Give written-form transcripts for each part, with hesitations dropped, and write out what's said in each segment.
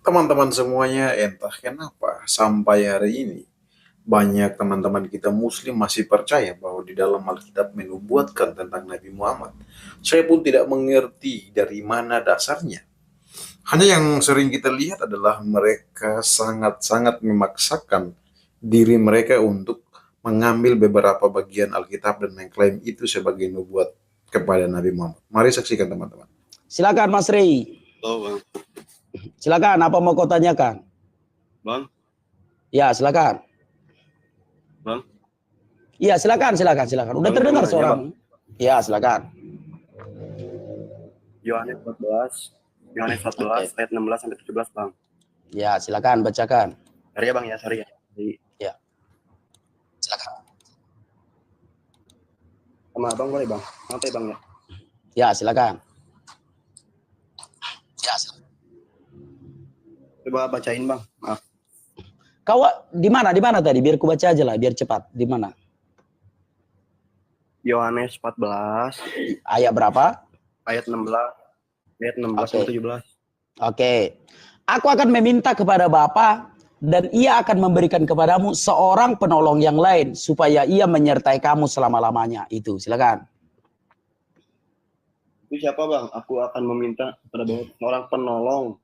Teman-teman semuanya, entah kenapa sampai hari ini banyak teman-teman kita Muslim masih percaya bahwa di dalam Alkitab menubuatkan tentang Nabi Muhammad. Saya pun tidak mengerti dari mana dasarnya. Hanya yang sering kita lihat adalah mereka sangat-sangat memaksakan diri mereka untuk mengambil beberapa bagian Alkitab dan mengklaim itu sebagai nubuat kepada Nabi Muhammad. Mari saksikan teman-teman. Silakan Mas Rey. Oh, Bang. Silakan, apa mau kau tanyakan? Bang. Ya, silakan. Bang. Iya, silakan. Udah Bang, terdengar ya, suara. Bang. Ya, silakan. Yohanes 14 ayat 16 sampai 17, Bang. Ya, silakan bacakan. Sorry ya, Bang ya, sorry ya. Ya. Silakan. Sama Abang boleh, Bang? Maaf ya, Bang ya. Ya, silakan. Ya, silakan. Coba bacain, Bang. Maaf. Kau di mana tadi? Biar ku baca aja lah, biar cepat. Di mana? Yohanes 14 Ayat berapa? ayat 16 sampai 17. Oke. Aku akan meminta kepada Bapa dan ia akan memberikan kepadamu seorang penolong yang lain supaya ia menyertai kamu selama-lamanya. Itu, silakan. Itu siapa, Bang? Aku akan meminta kepada seorang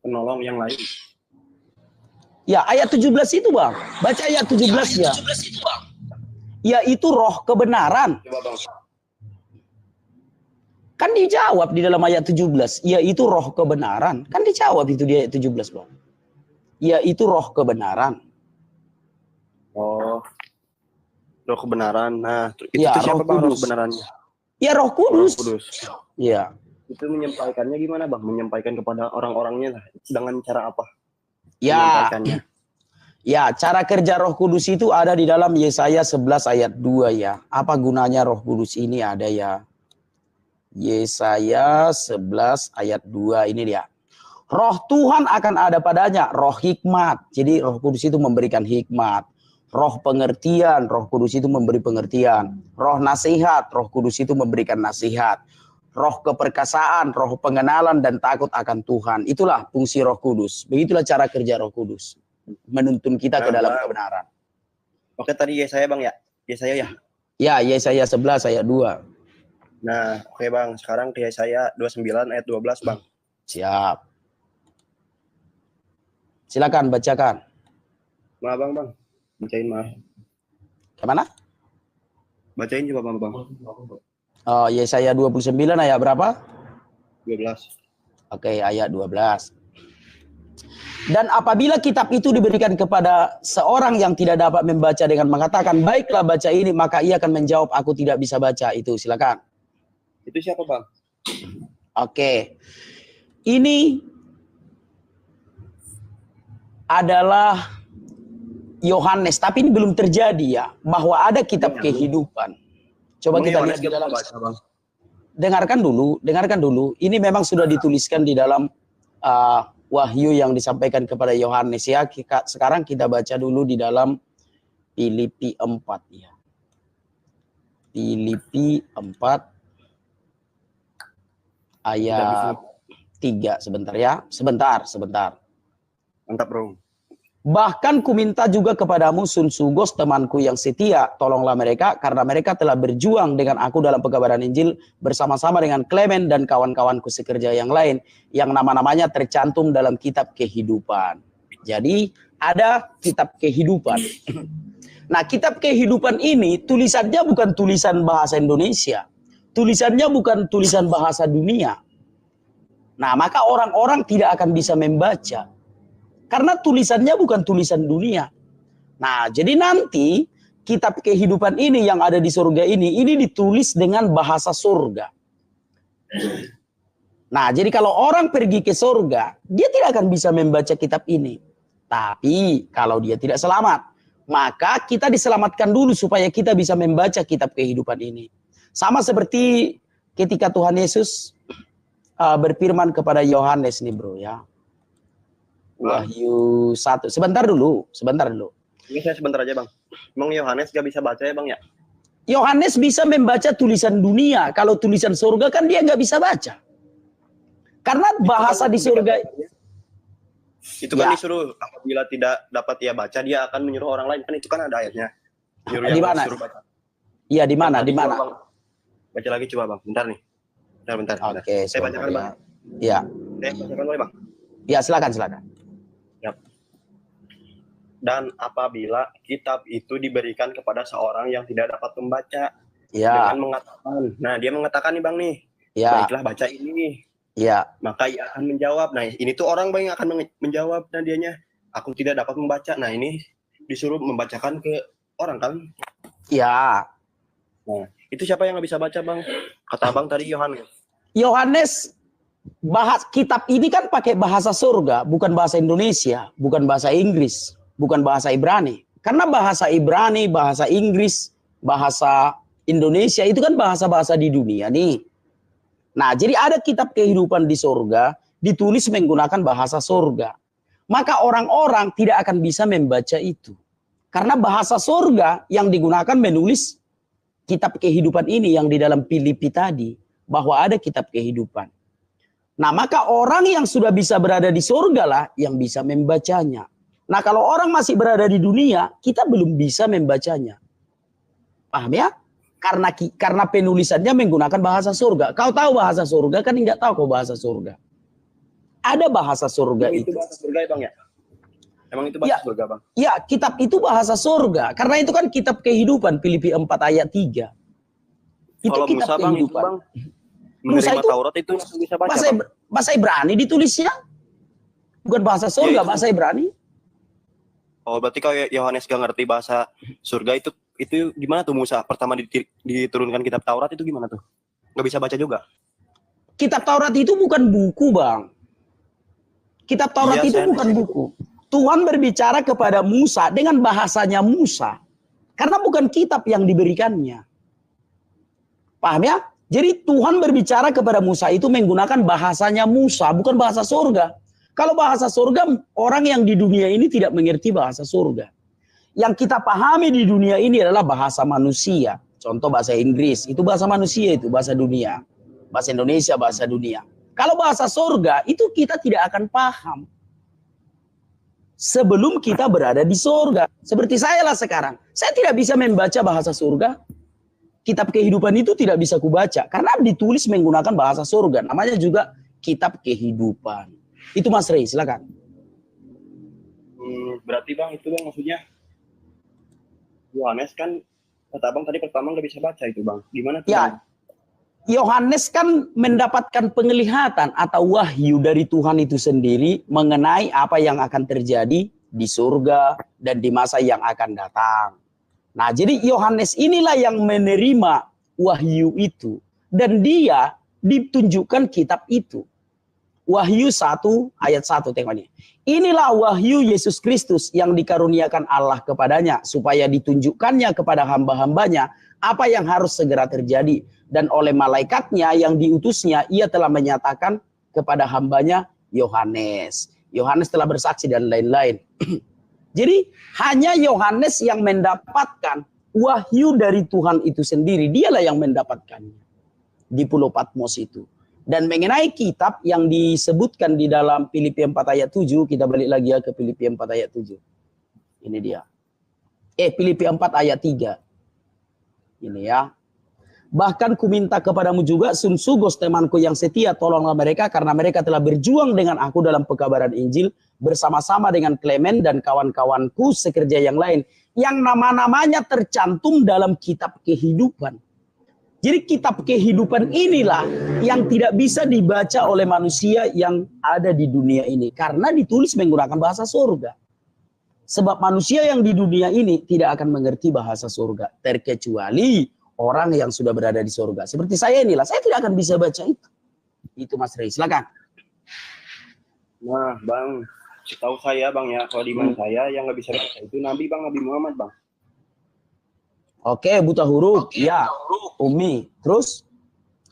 penolong yang lain. Ya, ayat 17 itu, Bang. Baca ayat 17 ya. Yaitu roh kebenaran. Coba, Bang. Kan dijawab di dalam ayat 17. Yaitu roh kebenaran. Kan dijawab itu di ayat 17, Bang. Yaitu roh kebenaran. Oh. Roh kebenaran. Nah, itu Ya, siapa, roh Bang, roh kudus. kebenarannya? Ya, roh kudus. Ya. Itu menyampaikannya gimana, Bang? Menyampaikan kepada orang-orangnya lah. Dengan cara apa? Ya. Ya, cara kerja Roh Kudus itu ada di dalam Yesaya 11 ayat 2 ya. Apa gunanya Roh Kudus ini ada ya. Yesaya 11 ayat 2 ini dia. Roh Tuhan akan ada padanya, roh hikmat. Jadi Roh Kudus itu memberikan hikmat. Roh pengertian, Roh Kudus itu memberi pengertian. Roh nasihat, Roh Kudus itu memberikan nasihat. Roh keperkasaan, roh pengenalan dan takut akan Tuhan. Itulah fungsi Roh Kudus. Begitulah cara kerja Roh Kudus. Menuntun kita ke dalam kebenaran. Oke, tadi Yesaya, Bang ya? Yesaya ya? Ya, Yesaya 11 ayat 2. Nah, oke, Bang. Sekarang ke Yesaya 29 ayat 12, Bang. Siap. Silakan bacakan. Maaf, Bang. Bacain, maaf. Kemana? Bacain coba, Bang. Oh, Yesaya 29 ayat berapa? 12. Oke, ayat 12. Dan apabila kitab itu diberikan kepada seorang yang tidak dapat membaca dengan mengatakan, baiklah baca ini, maka ia akan menjawab, aku tidak bisa baca. Itu, silakan. Itu siapa, Bang? Oke. Ini adalah Yohanes, tapi ini belum terjadi ya, bahwa ada kitab kehidupan. Coba kita lihat di dalam. Dengarkan dulu. Ini memang sudah dituliskan di dalam wahyu yang disampaikan kepada Yohanes ya. Sekarang kita baca dulu di dalam Filipi 4 ya. Filipi 4 ayat 3 sebentar ya. Sebentar. Mantap, Bro. Bahkan kuminta juga kepadamu Sunsugos temanku yang setia, tolonglah mereka karena mereka telah berjuang dengan aku dalam pengabaran Injil bersama-sama dengan Clement dan kawan-kawanku sekerja yang lain yang nama-namanya tercantum dalam kitab kehidupan. Jadi ada kitab kehidupan. Nah, kitab kehidupan ini tulisannya bukan tulisan bahasa Indonesia. Tulisannya bukan tulisan bahasa dunia. Nah, maka orang-orang tidak akan bisa membaca. Karena tulisannya bukan tulisan dunia. Nah, jadi nanti kitab kehidupan ini yang ada di surga ini ditulis dengan bahasa surga. Nah, jadi kalau orang pergi ke surga, dia tidak akan bisa membaca kitab ini. Tapi kalau dia tidak selamat, maka kita diselamatkan dulu supaya kita bisa membaca kitab kehidupan ini. Sama seperti ketika Tuhan Yesus berfirman kepada Yohanes nih, Bro ya. Wahyu 1. Sebentar dulu. Ini saya sebentar aja, Bang. Emang Yohanes gak bisa baca ya, Bang ya? Yohanes bisa membaca tulisan dunia. Kalau tulisan surga kan dia nggak bisa baca. Karena bahasa di surga. Itu kan Ya. disuruh apabila tidak dapat ia baca, dia akan menyuruh orang lain. Kan itu kan ada ayatnya. Menyuruh Di yang mana? disuruh baca. Iya, di mana? Tadi Di mana? coba, Bang. Baca lagi coba, Bang. Bentar nih. Bentar. Oke, Saya bacakan, Bang. Ya. Saya bacakan boleh, Bang? Ya, silakan. Dan apabila kitab itu diberikan kepada seorang yang tidak dapat membaca Ya, dengan mengatakan, nah dia mengatakan nih Bang nih, ya, baiklah baca ini, ya. maka ia akan menjawab. Nah ini tuh orang Bang yang akan menjawab, nah dianya, aku tidak dapat membaca. Nah ini disuruh membacakan ke orang kan. Ya. Nah itu siapa yang nggak bisa baca Bang? Kata Bang tadi Yohanes. Yohanes kitab ini kan pakai bahasa surga, bukan bahasa Indonesia, bukan bahasa Inggris, bukan bahasa Ibrani. Karena bahasa Ibrani, bahasa Inggris, bahasa Indonesia itu kan bahasa-bahasa di dunia nih. Nah, jadi ada kitab kehidupan di surga ditulis menggunakan bahasa surga. Maka orang-orang tidak akan bisa membaca itu. Karena bahasa surga yang digunakan menulis kitab kehidupan ini yang di dalam Filipi tadi, bahwa ada kitab kehidupan. Nah, maka orang yang sudah bisa berada di surga lah yang bisa membacanya. Nah, kalau orang masih berada di dunia, kita belum bisa membacanya. Paham ya? Karena penulisannya menggunakan bahasa surga. Kau tahu bahasa surga kan? Enggak tahu kau bahasa surga. Ada bahasa surga Itu bahasa surga ya Bang ya? Emang itu bahasa Ya. surga Bang? Ya, kitab itu bahasa surga. Karena itu kan kitab kehidupan, Filipi 4 ayat 3. Itu Kalau kitab Musa Bang itu kehidupan. Bang Musa menerima itu Taurat itu langsung bisa baca Bang. Bahasa Ibrani ditulisnya. Bukan bahasa surga, itu. bahasa Ibrani. Oh berarti kalau Yohanes gak ngerti bahasa surga itu gimana tuh Musa pertama diturunkan kitab Taurat itu gimana tuh? Nggak bisa baca juga? Kitab Taurat itu bukan buku, Bang. Kitab Taurat Iya, itu bukan buku. Tuhan berbicara kepada Musa dengan bahasanya Musa. Karena bukan kitab yang diberikannya. Paham ya? Jadi Tuhan berbicara kepada Musa itu menggunakan bahasanya Musa, bukan bahasa surga. Kalau bahasa surga, orang yang di dunia ini tidak mengerti bahasa surga. Yang kita pahami di dunia ini adalah bahasa manusia. Contoh bahasa Inggris, itu bahasa manusia, itu bahasa dunia. Bahasa Indonesia, bahasa dunia. Kalau bahasa surga, itu kita tidak akan paham. Sebelum kita berada di surga. Seperti saya lah sekarang. Saya tidak bisa membaca bahasa surga. Kitab kehidupan itu tidak bisa kubaca. Karena ditulis menggunakan bahasa surga. Namanya juga kitab kehidupan. Itu Mas Rey, silakan. Berarti Bang itu Bang maksudnya Yohanes kan kata Bang tadi pertama nggak bisa baca itu Bang. Gimana tuh? Ya, Bang? Yohanes kan mendapatkan penglihatan atau wahyu dari Tuhan itu sendiri mengenai apa yang akan terjadi di surga dan di masa yang akan datang. Nah, jadi Yohanes inilah yang menerima wahyu itu dan dia ditunjukkan kitab itu. Wahyu 1 ayat 1 tengok ini. Inilah wahyu Yesus Kristus yang dikaruniakan Allah kepadanya supaya ditunjukkannya kepada hamba-hambanya apa yang harus segera terjadi. Dan oleh malaikatnya yang diutusnya ia telah menyatakan kepada hambanya Yohanes. Yohanes telah bersaksi dan lain-lain. Jadi hanya Yohanes yang mendapatkan wahyu dari Tuhan itu sendiri. Dialah yang mendapatkannya di Pulau Patmos itu. Dan mengenai kitab yang disebutkan di dalam Filipi 4 ayat 7, kita balik lagi ya ke Filipi 4 ayat 7. Ini dia. Filipi 4 ayat 3. Ini ya. Bahkan ku minta kepadamu juga, Sugos temanku yang setia, tolonglah mereka karena mereka telah berjuang dengan aku dalam pekabaran Injil bersama-sama dengan Clement dan kawan-kawanku sekerja yang lain yang nama-namanya tercantum dalam kitab kehidupan. Jadi kitab kehidupan inilah yang tidak bisa dibaca oleh manusia yang ada di dunia ini. Karena ditulis menggunakan bahasa surga. Sebab manusia yang di dunia ini tidak akan mengerti bahasa surga. Terkecuali orang yang sudah berada di surga. Seperti saya inilah, saya tidak akan bisa baca itu. Itu Mas Rey, silakan. Nah Bang, setahu saya Bang ya, kalau di iman saya yang nggak bisa baca itu Nabi Muhammad Bang. Oke, buta huruf, ya, Umi. Terus,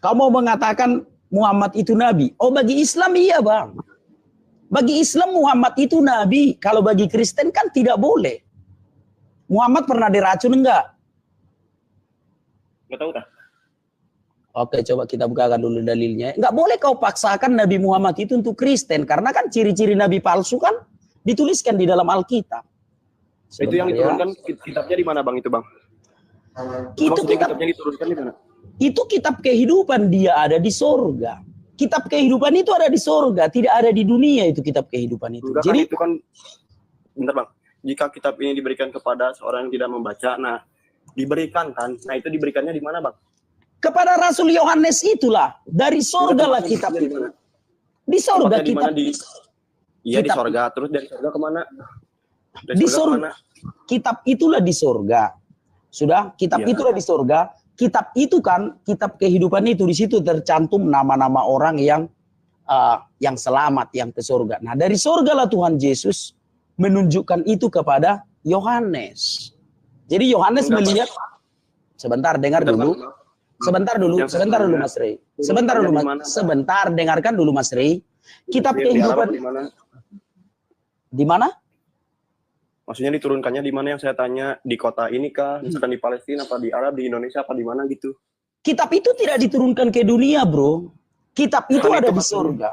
kamu mau mengatakan Muhammad itu Nabi? Oh, bagi Islam iya Bang. Bagi Islam Muhammad itu Nabi. Kalau bagi Kristen kan tidak boleh. Muhammad pernah diracun enggak? Nggak tahu dah. Oke, coba kita bukakan dulu dalilnya. Enggak boleh kau paksakan Nabi Muhammad itu untuk Kristen. Karena kan ciri-ciri Nabi palsu kan dituliskan di dalam Alkitab. Itu yang Sebentar ya. diturunkan kitabnya di mana Bang itu Bang? Itu Maksudnya kitab, kitabnya diturunkan di mana? itu kitab kehidupan, dia ada di sorga. Kitab kehidupan itu ada di sorga, tidak ada di dunia itu kitab kehidupan itu. Enggak Jadi kan itu kan, bentar Bang, jika kitab ini diberikan kepada seorang yang tidak membaca, nah diberikan kan, nah itu diberikannya di mana Bang? kepada Rasul Yohanes itulah, dari sorga lah kitab Tempatnya di itu. mana? Di sorga Tempatnya di mana? kitab. Iya di kitab- sorga, terus dari sorga kemana? Dari Di sorga sorga. kemana? Kitab itulah di sorga. Sudah, kitab Iya. itulah di sorga. Kitab itu kan, kitab kehidupan itu di situ tercantum nama-nama orang yang selamat, yang ke sorga. Nah, dari sorga lah Tuhan Yesus menunjukkan itu kepada Yohanes. Jadi Yohanes Enggak, melihat, sebentar dengar Bentar, dulu. Bang. Sebentar dulu, Yang sebentar dulu saya Mas Rey. tanya, Sebentar dulu di Mas. mana? Sebentar, dengarkan dulu Mas Rey. Kitab Di Arab kehidupan di mana? di mana? Maksudnya diturunkannya di mana yang saya tanya, di kota ini kah, misalkan di Palestina apa di Arab, di Indonesia apa di mana gitu. Kitab itu tidak diturunkan ke dunia, bro. Kitab itu Kan ada itu di maksudnya. sorga.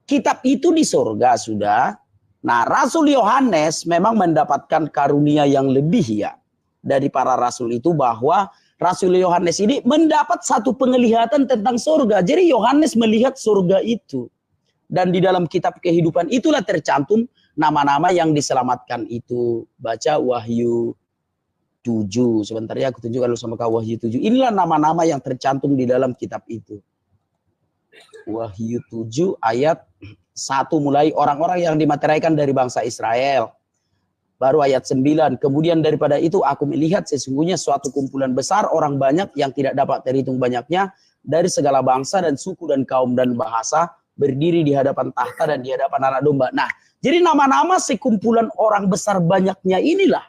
Kitab itu di sorga sudah. Nah, Rasul Yohanes memang mendapatkan karunia yang lebih ya dari para rasul itu, bahwa Rasul Yohanes ini mendapat satu penglihatan tentang sorga. Jadi Yohanes melihat sorga itu. Dan di dalam kitab kehidupan itulah tercantum nama-nama yang diselamatkan itu. Baca Wahyu 7. Sebentar ya, aku tunjukkan dulu sama kau Wahyu 7. Inilah nama-nama yang tercantum di dalam kitab itu. Wahyu 7 ayat 1 mulai, orang-orang yang dimateraikan dari bangsa Israel. Baru ayat 9. Kemudian daripada itu aku melihat sesungguhnya suatu kumpulan besar orang banyak yang tidak dapat terhitung banyaknya dari segala bangsa dan suku dan kaum dan bahasa, berdiri di hadapan tahta dan di hadapan anak domba. Nah, jadi nama-nama sekumpulan orang besar banyaknya inilah.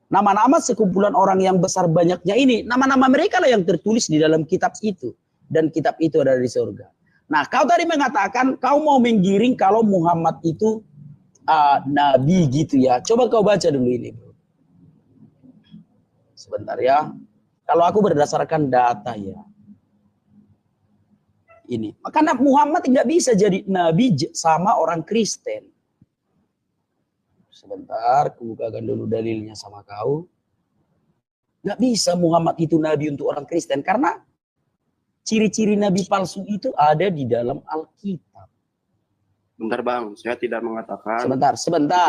Nama-nama sekumpulan orang yang besar banyaknya ini, nama-nama mereka lah yang tertulis di dalam kitab itu. Dan kitab itu ada di surga. Nah, kau tadi mengatakan kau mau menggiring kalau Muhammad itu nabi gitu ya. Coba kau baca dulu ini, bro. Sebentar ya. Kalau aku berdasarkan data ya. Ini. Karena Muhammad tidak bisa jadi nabi sama orang Kristen. Sebentar, aku bukakan dulu dalilnya sama kau. Nggak bisa Muhammad itu nabi untuk orang Kristen. Karena ciri-ciri nabi palsu itu ada di dalam Alkitab. Bentar Bang, saya tidak mengatakan. Sebentar.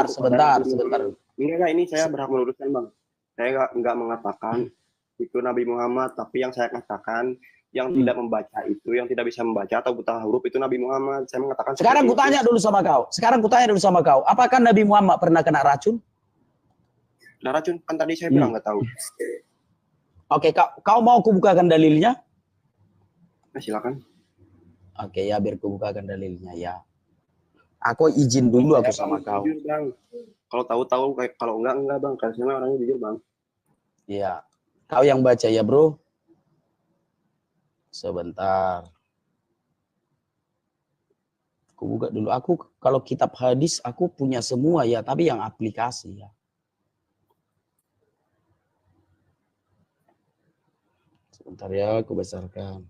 Enggak, ini saya berhak meluruskan Bang. Saya enggak mengatakan itu Nabi Muhammad, tapi yang saya katakan yang tidak membaca itu, yang tidak bisa membaca atau buta huruf itu Nabi Muhammad. Saya mengatakan. Sekarang kutanya dulu sama kau. Apakah Nabi Muhammad pernah kena racun? Nah racun kan tadi saya bilang nggak tahu. Oke, kau mau kubukakan dalilnya? Nah, silakan. Oke ya, biar kubukakan dalilnya ya. Aku izin dulu aku sama kau. Jujur, Bang. Kalau tahu kalau enggak Bang. Karena orangnya jujur Bang. Iya. Kau yang baca ya, Bro. Sebentar. Aku buka dulu. Aku kalau kitab hadis aku punya semua ya, tapi yang aplikasi ya. Sebentar ya, aku besarkan.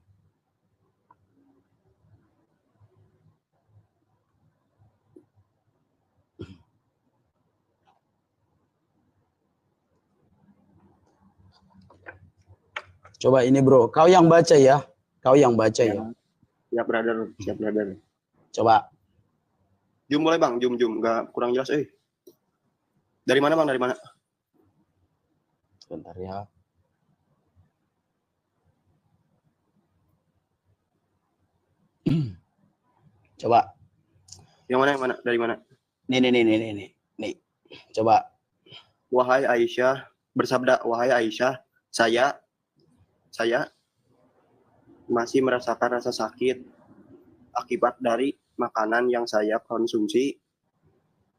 Coba ini bro, kau yang baca ya. Kau yang baca ya. Siap brother, siap brother. Coba. Jum mulai Bang, jum. Enggak kurang jelas Dari mana Bang, dari mana? Sebentar ya. Coba. Yang mana? Dari mana? Nih. Coba. Wahai Aisyah, bersabda wahai Aisyah, saya masih merasakan rasa sakit akibat dari makanan yang saya konsumsi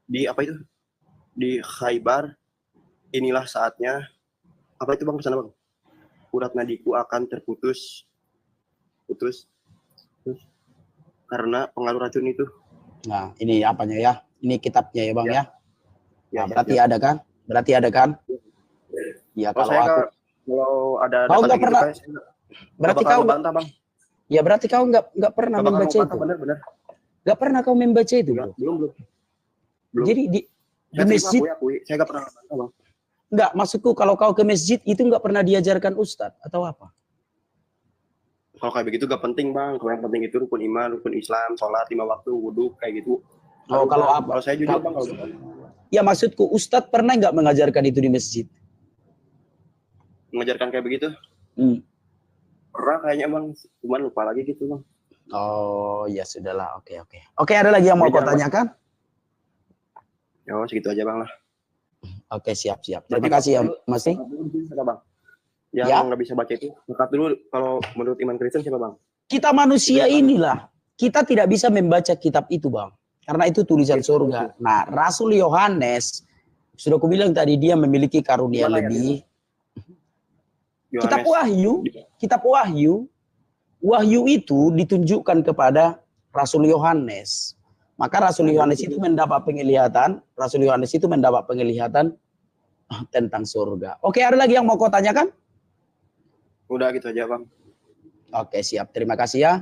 di di Khaybar. Inilah saatnya apa itu Bang, kesana Bang, urat nadiku akan terputus karena pengaruh racun itu. Nah ini apanya ya, ini kitabnya ya Bang ya. Ya, Nah, berarti ada kan? Ya kalau ada kau nggak gitu, pernah. Berarti kau bantah Bang. Ya berarti kau nggak pernah membaca itu. Benar. Nggak pernah kau membaca itu, bro? Belum. Belum. Jadi di Saya terima masjid akui. Saya nggak pernah ngebantah, Bang. enggak, maksudku kalau kau ke masjid itu enggak pernah diajarkan ustadz atau apa? Kalau kayak begitu gak penting, Bang. Kalau yang penting itu rukun iman, rukun Islam, sholat 5 waktu, wudhu, kayak gitu. Oh, kalau apa? Kalau saya jujur, Bang, kalau Ya maksudku ustadz pernah enggak mengajarkan itu di masjid? mengajarkan kayak begitu, Hmm. pernah kayaknya, Bang. Cuman lupa lagi gitu, Bang. Oh, ya sudahlah. Oke. Oke, ada lagi yang mau kau tanyakan? Ya, segitu aja, Bang lah. Oke, siap. Terima kasih ya, Mas. Siapa, Bang? Yang Ya. nggak bisa baca itu, zakat dulu. Kalau menurut iman Kristen siapa, Bang? Kita manusia inilah, kita tidak bisa membaca kitab itu, Bang. Karena itu tulisan surga. Nah, Rasul Yohanes, sudah aku bilang tadi, dia memiliki karunia Gimana ya, lebih. Yohanes. Kitab Wahyu itu ditunjukkan kepada Rasul Yohanes. Maka Rasul Yohanes itu mendapat penglihatan tentang surga. Oke, ada lagi yang mau kau tanyakan? Udah gitu aja, Bang. Oke, siap. Terima kasih ya.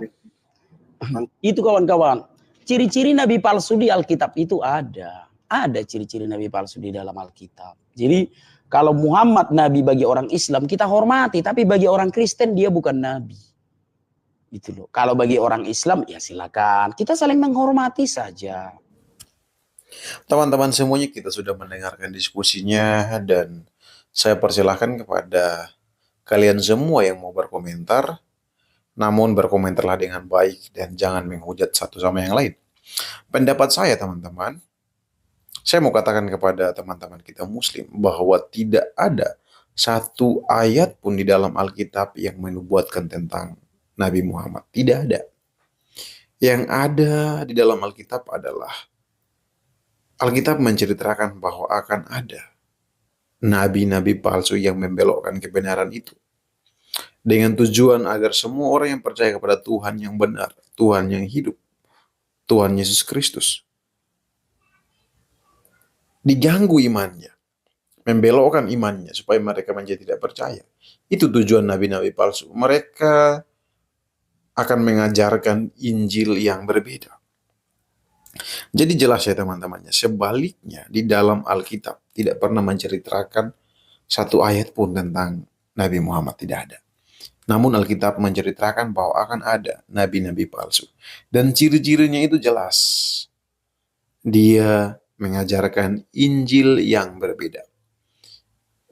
Itu kawan-kawan. Ciri-ciri nabi palsu di Alkitab itu ada. Ada ciri-ciri nabi palsu di dalam Alkitab. Jadi kalau Muhammad nabi bagi orang Islam kita hormati, tapi bagi orang Kristen dia bukan nabi. Itu loh. Kalau bagi orang Islam ya silakan. Kita saling menghormati saja. Teman-teman semuanya, kita sudah mendengarkan diskusinya dan saya persilahkan kepada kalian semua yang mau berkomentar, namun berkomentarlah dengan baik dan jangan menghujat satu sama yang lain. Pendapat saya, teman-teman, saya mau katakan kepada teman-teman kita Muslim bahwa tidak ada satu ayat pun di dalam Alkitab yang menubuatkan tentang Nabi Muhammad. Tidak ada. Yang ada di dalam Alkitab adalah Alkitab menceritakan bahwa akan ada nabi-nabi palsu yang membelokkan kebenaran itu. Dengan tujuan agar semua orang yang percaya kepada Tuhan yang benar, Tuhan yang hidup, Tuhan Yesus Kristus, diganggu imannya, membelokkan imannya supaya mereka menjadi tidak percaya. Itu tujuan nabi-nabi palsu. Mereka akan mengajarkan Injil yang berbeda. Jadi jelas ya teman-temannya, sebaliknya di dalam Alkitab tidak pernah menceritakan satu ayat pun tentang Nabi Muhammad, tidak ada. Namun Alkitab menceritakan bahwa akan ada nabi-nabi palsu. Dan ciri-cirinya itu jelas. Dia mengajarkan Injil yang berbeda.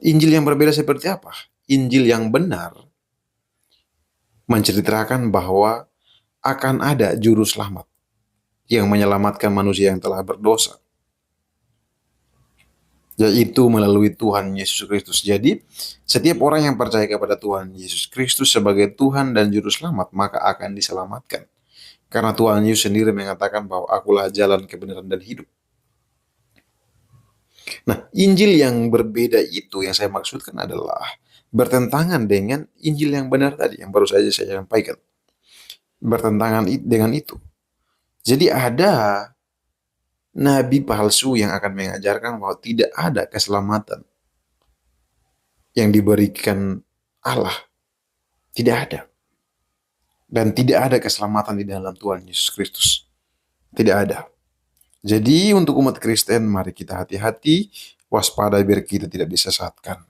Injil yang berbeda seperti apa? Injil yang benar menceritakan bahwa akan ada juru selamat yang menyelamatkan manusia yang telah berdosa, yaitu melalui Tuhan Yesus Kristus. Jadi, setiap orang yang percaya kepada Tuhan Yesus Kristus sebagai Tuhan dan Juru Selamat, maka akan diselamatkan. Karena Tuhan Yesus sendiri mengatakan bahwa akulah jalan, kebenaran, dan hidup. Nah, Injil yang berbeda itu yang saya maksudkan adalah bertentangan dengan Injil yang benar tadi, yang baru saja saya sampaikan. Bertentangan dengan itu. Jadi ada nabi palsu yang akan mengajarkan bahwa tidak ada keselamatan yang diberikan Allah. Tidak ada. Dan tidak ada keselamatan di dalam Tuhan Yesus Kristus. Tidak ada. Jadi untuk umat Kristen, mari kita hati-hati, waspada biar kita tidak disesatkan.